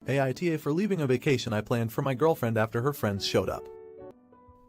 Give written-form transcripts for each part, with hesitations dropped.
AITA for leaving a vacation I planned for my girlfriend after her friends showed up.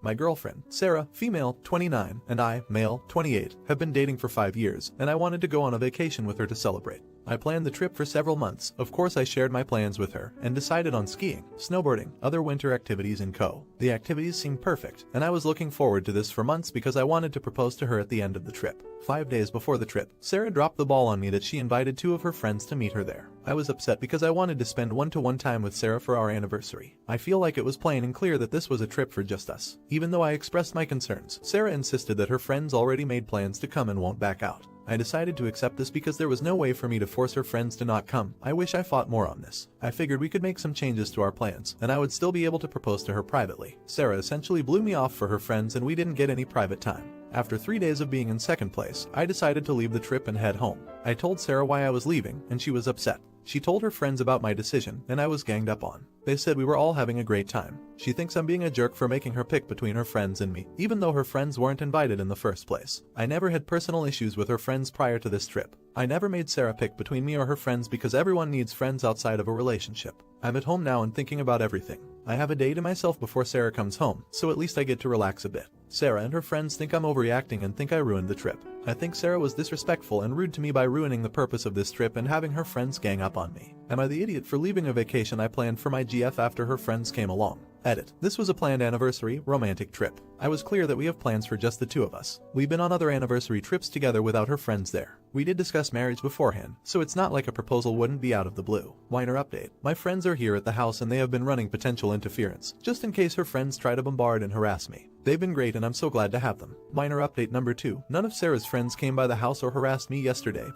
My girlfriend, Sarah, female, 29, and I, male, 28, have been dating for 5 years, and I wanted to go on a vacation with her to celebrate. I planned the trip for several months. Of course, I shared my plans with her and decided on skiing, snowboarding, other winter activities and co. The activities seemed perfect, and I was looking forward to this for months because I wanted to propose to her at the end of the trip. 5 days before the trip, Sarah dropped the ball on me that she invited 2 of her friends to meet her there. I was upset because I wanted to spend one-to-one time with Sarah for our anniversary. I feel like it was plain and clear that this was a trip for just us. Even though I expressed my concerns, Sarah insisted that her friends already made plans to come and won't back out. I decided to accept this because there was no way for me to force her friends to not come. I wish I fought more on this. I figured we could make some changes to our plans, and I would still be able to propose to her privately. Sarah essentially blew me off for her friends and we didn't get any private time. After 3 days of being in second place, I decided to leave the trip and head home. I told Sarah why I was leaving, and she was upset. She told her friends about my decision, and I was ganged up on. They said we were all having a great time. She thinks I'm being a jerk for making her pick between her friends and me, even though her friends weren't invited in the first place. I never had personal issues with her friends prior to this trip. I never made Sarah pick between me or her friends because everyone needs friends outside of a relationship. I'm at home now and thinking about everything. I have a day to myself before Sarah comes home, so at least I get to relax a bit. Sarah and her friends think I'm overreacting and think I ruined the trip. I think Sarah was disrespectful and rude to me by ruining the purpose of this trip and having her friends gang up on me. Am I the idiot for leaving a vacation I planned for my GF after her friends came along? Edit. This was a planned anniversary, romantic trip. I was clear that we have plans for just the 2 of us. We've been on other anniversary trips together without her friends there. We did discuss marriage beforehand, so it's not like a proposal wouldn't be out of the blue. Minor update. My friends are here at the house and they have been running potential interference, just in case her friends try to bombard and harass me. They've been great and I'm so glad to have them. Minor update number 2. None of Sarah's friends came by the house or harassed me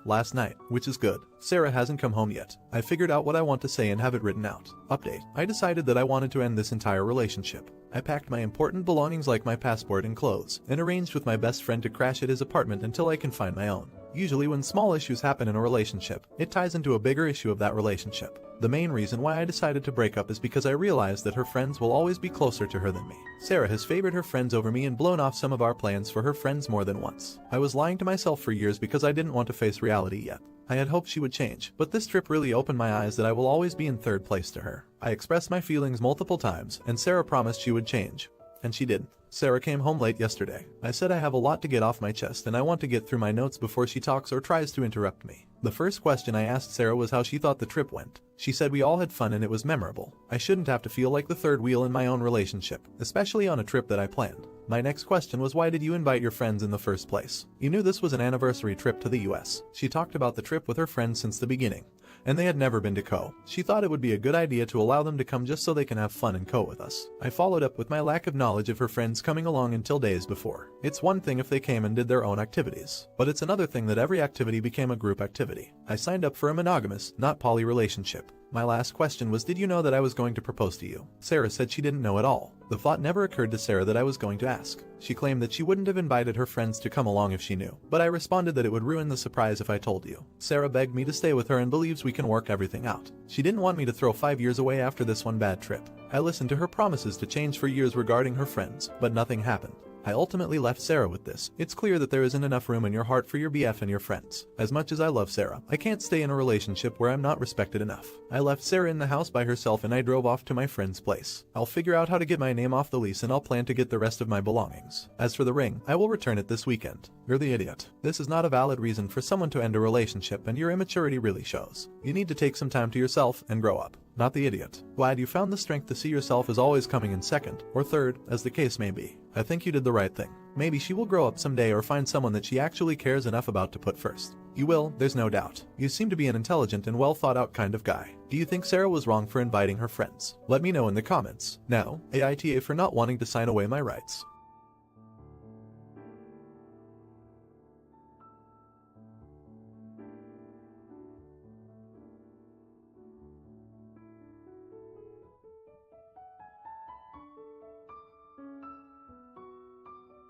last night, which is good. Sarah hasn't come home yet. I figured out what I want to say and have it written out. Update. I decided that I wanted to end this entire relationship. I packed my important belongings like my passport and clothes, and arranged with my best friend to crash at his apartment until I can find my own. Usually when small issues happen in a relationship, it ties into a bigger issue of that relationship. The main reason why I decided to break up is because I realized that her friends will always be closer to her than me. Sarah has favored her friends over me and blown off some of our plans for her friends more than once. I was lying to myself for years because I didn't want to face reality yet. I had hoped she would change, but this trip really opened my eyes that I will always be in third place to her. I expressed my feelings multiple times, and Sarah promised she would change. And she didn't. Sarah came home late yesterday. I said I have a lot to get off my chest and I want to get through my notes before she talks or tries to interrupt me. The first question I asked Sarah was how she thought the trip went. She said we all had fun and it was memorable. I shouldn't have to feel like the third wheel in my own relationship, especially on a trip that I planned. My next question was, why did you invite your friends in the first place? You knew this was an anniversary trip to the US. She talked about the trip with her friends since the beginning, and they had never been to co. She thought it would be a good idea to allow them to come just so they can have fun and co with us. I followed up with my lack of knowledge of her friends coming along until days before. It's one thing if they came and did their own activities, but it's another thing that every activity became a group activity. I signed up for a monogamous, not poly relationship. My last question was, did you know that I was going to propose to you? Sarah said she didn't know at all. The thought never occurred to Sarah that I was going to ask. She claimed that she wouldn't have invited her friends to come along if she knew, but I responded that it would ruin the surprise if I told you. Sarah begged me to stay with her and believes we can work everything out. She didn't want me to throw 5 years away after this one bad trip. I listened to her promises to change for years regarding her friends, but nothing happened. I ultimately left Sarah with this. It's clear that there isn't enough room in your heart for your BF and your friends. As much as I love Sarah, I can't stay in a relationship where I'm not respected enough. I left Sarah in the house by herself and I drove off to my friend's place. I'll figure out how to get my name off the lease and I'll plan to get the rest of my belongings. As for the ring, I will return it this weekend. You're the idiot. This is not a valid reason for someone to end a relationship and your immaturity really shows. You need to take some time to yourself and grow up. Not the idiot. Glad you found the strength to see yourself as always coming in second, or third, as the case may be. I think you did the right thing. Maybe she will grow up someday or find someone that she actually cares enough about to put first. You will, there's no doubt. You seem to be an intelligent and well thought out kind of guy. Do you think Sarah was wrong for inviting her friends? Let me know in the comments. Now, AITA for not wanting to sign away my rights.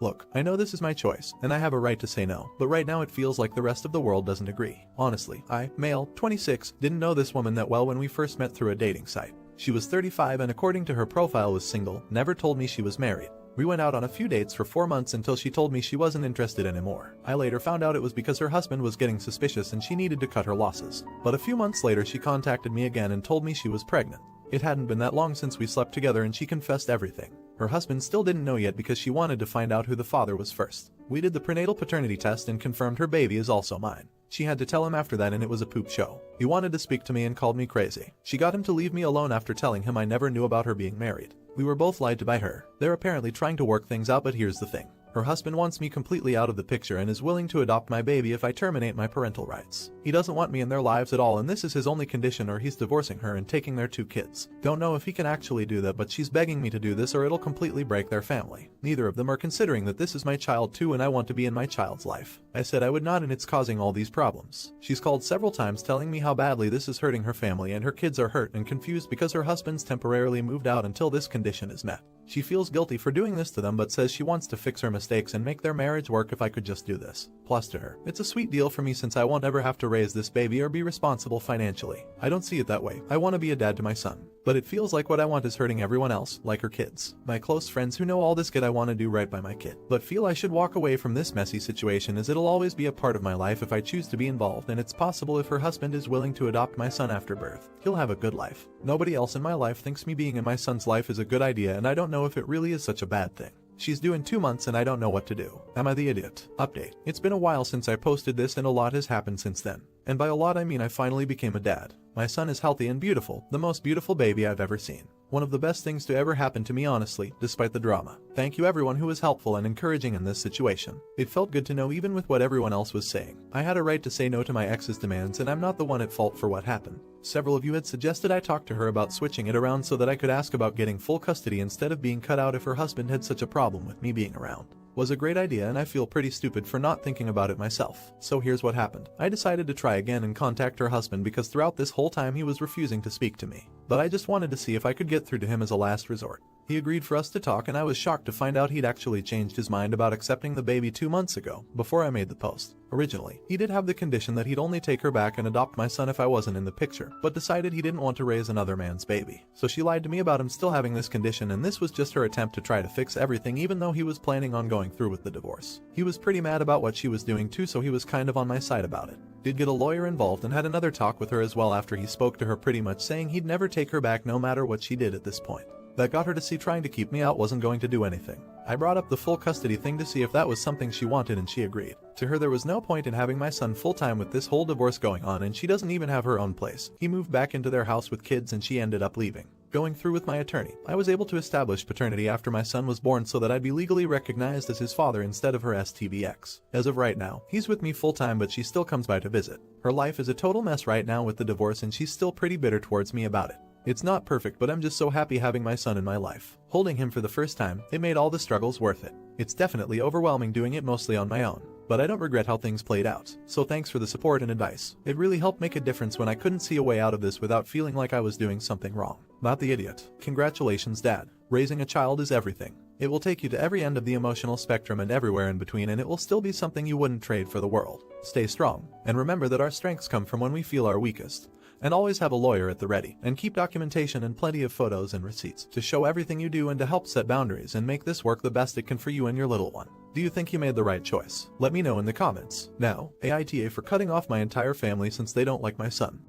Look, I know this is my choice, and I have a right to say no, but right now it feels like the rest of the world doesn't agree. Honestly, I, male, 26, didn't know this woman that well when we first met through a dating site. She was 35 and according to her profile was single, never told me she was married. We went out on a few dates for 4 months until she told me she wasn't interested anymore. I later found out it was because her husband was getting suspicious and she needed to cut her losses. But a few months later she contacted me again and told me she was pregnant. It hadn't been that long since we slept together and she confessed everything. Her husband still didn't know yet because she wanted to find out who the father was first. We did the prenatal paternity test and confirmed her baby is also mine. She had to tell him after that and it was a poop show. He wanted to speak to me and called me crazy. She got him to leave me alone after telling him I never knew about her being married. We were both lied to by her. They're apparently trying to work things out, but here's the thing. Her husband wants me completely out of the picture and is willing to adopt my baby if I terminate my parental rights. He doesn't want me in their lives at all and this is his only condition or he's divorcing her and taking their 2 kids. Don't know if he can actually do that, but she's begging me to do this or it'll completely break their family. Neither of them are considering that this is my child too and I want to be in my child's life. I said I would not and it's causing all these problems. She's called several times telling me how badly this is hurting her family and her kids are hurt and confused because her husband's temporarily moved out until this condition is met. She feels guilty for doing this to them but says she wants to fix her mistakes and make their marriage work if I could just do this. Plus to her, it's a sweet deal for me since I won't ever have to raise this baby or be responsible financially. I don't see it that way. I want to be a dad to my son. But it feels like what I want is hurting everyone else, like her kids. My close friends who know all this get I want to do right by my kid. But feel I should walk away from this messy situation as it'll always be a part of my life if I choose to be involved and it's possible if her husband is willing to adopt my son after birth. He'll have a good life. Nobody else in my life thinks me being in my son's life is a good idea and I don't know if it really is such a bad thing. She's due in 2 months and I don't know what to do. Am I the idiot? Update. It's been a while since I posted this and a lot has happened since then. And by a lot I mean I finally became a dad. My son is healthy and beautiful, the most beautiful baby I've ever seen. One of the best things to ever happen to me honestly, despite the drama. Thank you everyone who was helpful and encouraging in this situation. It felt good to know even with what everyone else was saying. I had a right to say no to my ex's demands and I'm not the one at fault for what happened. Several of you had suggested I talk to her about switching it around so that I could ask about getting full custody instead of being cut out if her husband had such a problem with me being around. Was a great idea and I feel pretty stupid for not thinking about it myself. So here's what happened. I decided to try again and contact her husband because throughout this whole time he was refusing to speak to me. But I just wanted to see if I could get through to him as a last resort. He agreed for us to talk and I was shocked to find out he'd actually changed his mind about accepting the baby 2 months ago, before I made the post. Originally, he did have the condition that he'd only take her back and adopt my son if I wasn't in the picture, but decided he didn't want to raise another man's baby. So she lied to me about him still having this condition and this was just her attempt to try to fix everything even though he was planning on going through with the divorce. He was pretty mad about what she was doing too, so he was kind of on my side about it. Did get a lawyer involved and had another talk with her as well after he spoke to her pretty much saying he'd never take her back no matter what she did at this point. That got her to see trying to keep me out wasn't going to do anything. I brought up the full custody thing to see if that was something she wanted and she agreed. To her there was no point in having my son full-time with this whole divorce going on and she doesn't even have her own place. He moved back into their house with kids and she ended up leaving. Going through with my attorney, I was able to establish paternity after my son was born so that I'd be legally recognized as his father instead of her STBX. As of right now, he's with me full-time but she still comes by to visit. Her life is a total mess right now with the divorce and she's still pretty bitter towards me about it. It's not perfect but I'm just so happy having my son in my life. Holding him for the first time, it made all the struggles worth it. It's definitely overwhelming doing it mostly on my own. But I don't regret how things played out. So thanks for the support and advice. It really helped make a difference when I couldn't see a way out of this without feeling like I was doing something wrong. Not the idiot. Congratulations, Dad. Raising a child is everything. It will take you to every end of the emotional spectrum and everywhere in between and it will still be something you wouldn't trade for the world. Stay strong. And remember that our strengths come from when we feel our weakest. And always have a lawyer at the ready, and keep documentation and plenty of photos and receipts to show everything you do and to help set boundaries and make this work the best it can for you and your little one. Do you think you made the right choice? Let me know in the comments. Now, AITA for cutting off my entire family since they don't like my son.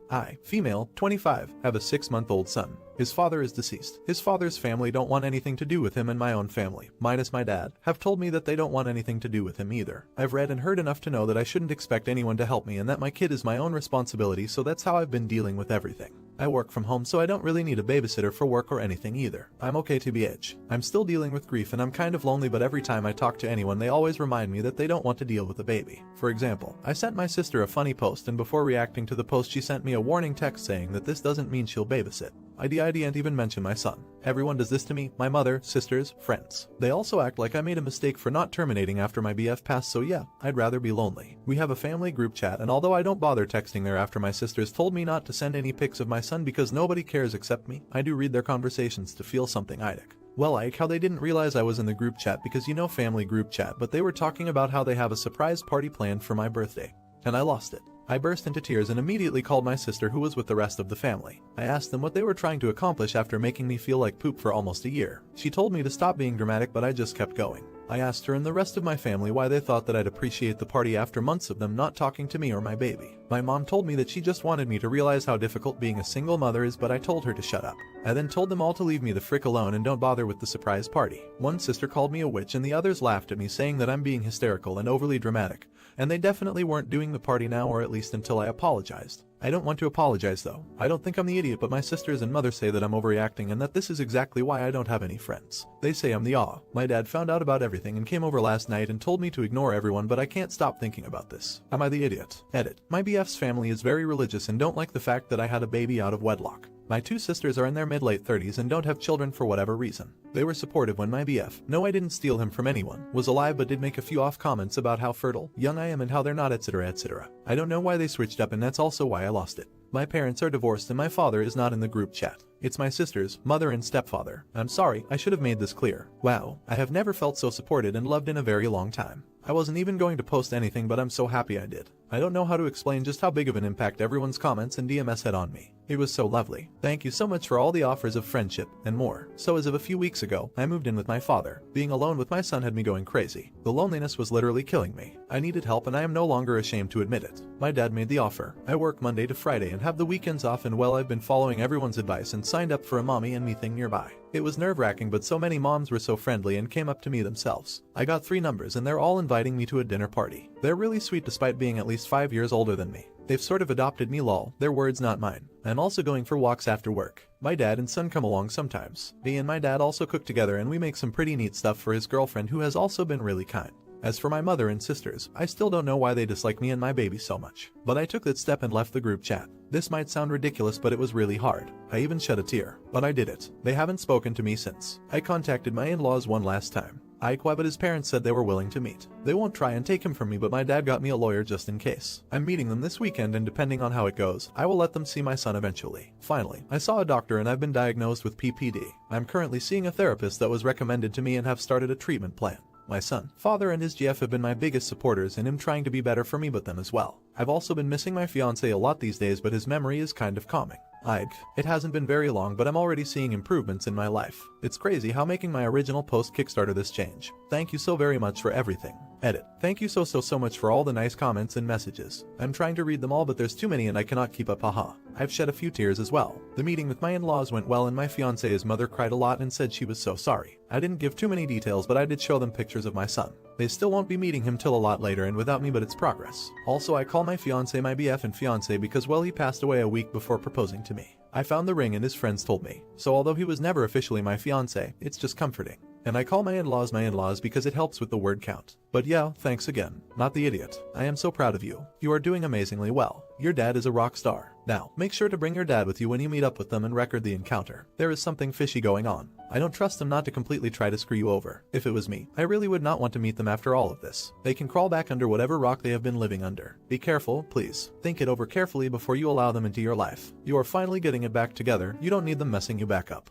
I, female, 25, have a 6-month-old son. His father is deceased. His father's family don't want anything to do with him and my own family, minus my dad, have told me that they don't want anything to do with him either. I've read and heard enough to know that I shouldn't expect anyone to help me and that my kid is my own responsibility, so that's how I've been dealing with everything. I work from home so I don't really need a babysitter for work or anything either. I'm okay to be edge. I'm still dealing with grief and I'm kind of lonely, but every time I talk to anyone they always remind me that they don't want to deal with a baby. For example, I sent my sister a funny post and before reacting to the post she sent me a warning text saying that this doesn't mean she'll babysit. I didn't even mention my son. Everyone does this to me, my mother, sisters, friends. They also act like I made a mistake for not terminating after my BF passed, so yeah, I'd rather be lonely. We have a family group chat and although I don't bother texting there after my sisters told me not to send any pics of my son because nobody cares except me, I do read their conversations to feel something idiotic. Well, like how they didn't realize I was in the group chat because you know family group chat, but they were talking about how they have a surprise party planned for my birthday. And I lost it. I burst into tears and immediately called my sister who was with the rest of the family. I asked them what they were trying to accomplish after making me feel like poop for almost a year. She told me to stop being dramatic, but I just kept going. I asked her and the rest of my family why they thought that I'd appreciate the party after months of them not talking to me or my baby. My mom told me that she just wanted me to realize how difficult being a single mother is, but I told her to shut up. I then told them all to leave me the frick alone and don't bother with the surprise party. One sister called me a witch and the others laughed at me, saying that I'm being hysterical and overly dramatic, and they definitely weren't doing the party now, or at least until I apologized. I don't want to apologize though. I don't think I'm the idiot, but my sisters and mother say that I'm overreacting and that this is exactly why I don't have any friends. They say I'm the awe. My dad found out about everything and came over last night and told me to ignore everyone, but I can't stop thinking about this. Am I the idiot? Edit. My BF's family is very religious and don't like the fact that I had a baby out of wedlock. My two sisters are in their mid-late 30s and don't have children for whatever reason. They were supportive when my BF, no I didn't steal him from anyone, was alive, but did make a few off comments about how fertile, young I am and how they're not, etc, etc. I don't know why they switched up, and that's also why I lost it. My parents are divorced and my father is not in the group chat. It's my sisters, mother and stepfather. I'm sorry, I should have made this clear. Wow, I have never felt so supported and loved in a very long time. I wasn't even going to post anything, but I'm so happy I did. I don't know how to explain just how big of an impact everyone's comments and DMS had on me. It was so lovely. Thank you so much for all the offers of friendship and more. So as of a few weeks ago, I moved in with my father. Being alone with my son had me going crazy. The loneliness was literally killing me. I needed help and I am no longer ashamed to admit it. My dad made the offer. I work Monday to Friday and have the weekends off, and well, I've been following everyone's advice and signed up for a mommy and me thing nearby. It was nerve-wracking, but so many moms were so friendly and came up to me themselves. I got 3 numbers and they're all inviting me to a dinner party. They're really sweet despite being at least 5 years older than me. They've sort of adopted me, lol. Their words, not mine. I'm also going for walks after work. My dad and son come along sometimes. Me and my dad also cook together and we make some pretty neat stuff for his girlfriend, who has also been really kind. As for my mother and sisters, I still don't know why they dislike me and my baby so much. But I took that step and left the group chat. This might sound ridiculous, but it was really hard. I even shed a tear. But I did it. They haven't spoken to me since. I contacted my in-laws one last time. But his parents said they were willing to meet. They won't try and take him from me, but my dad got me a lawyer just in case. I'm meeting them this weekend, and depending on how it goes, I will let them see my son eventually. Finally, I saw a doctor and I've been diagnosed with PPD. I'm currently seeing a therapist that was recommended to me and have started a treatment plan. My son, father and his GF have been my biggest supporters in him trying to be better for me, but them as well. I've also been missing my fiance a lot these days, but his memory is kind of calming. It hasn't been very long, but I'm already seeing improvements in my life. It's crazy how making my original post kickstarted this change. Thank you so very much for everything. Edit. Thank you so much for all the nice comments and messages. I'm trying to read them all, but there's too many and I cannot keep up, haha. I've shed a few tears as well. The meeting with my in-laws went well and my fiance's mother cried a lot and said she was so sorry. I didn't give too many details, but I did show them pictures of my son. They still won't be meeting him till a lot later and without me, but it's progress. Also, I call my fiance my BF and fiance because, well, he passed away a week before proposing to me. I found the ring and his friends told me. So although he was never officially my fiance, it's just comforting. And I call my in-laws because it helps with the word count. But yeah, thanks again. Not the idiot. I am so proud of you. You are doing amazingly well. Your dad is a rock star. Now, make sure to bring your dad with you when you meet up with them and record the encounter. There is something fishy going on. I don't trust them not to completely try to screw you over. If it was me, I really would not want to meet them after all of this. They can crawl back under whatever rock they have been living under. Be careful, please. Think it over carefully before you allow them into your life. You are finally getting it back together. You don't need them messing you back up.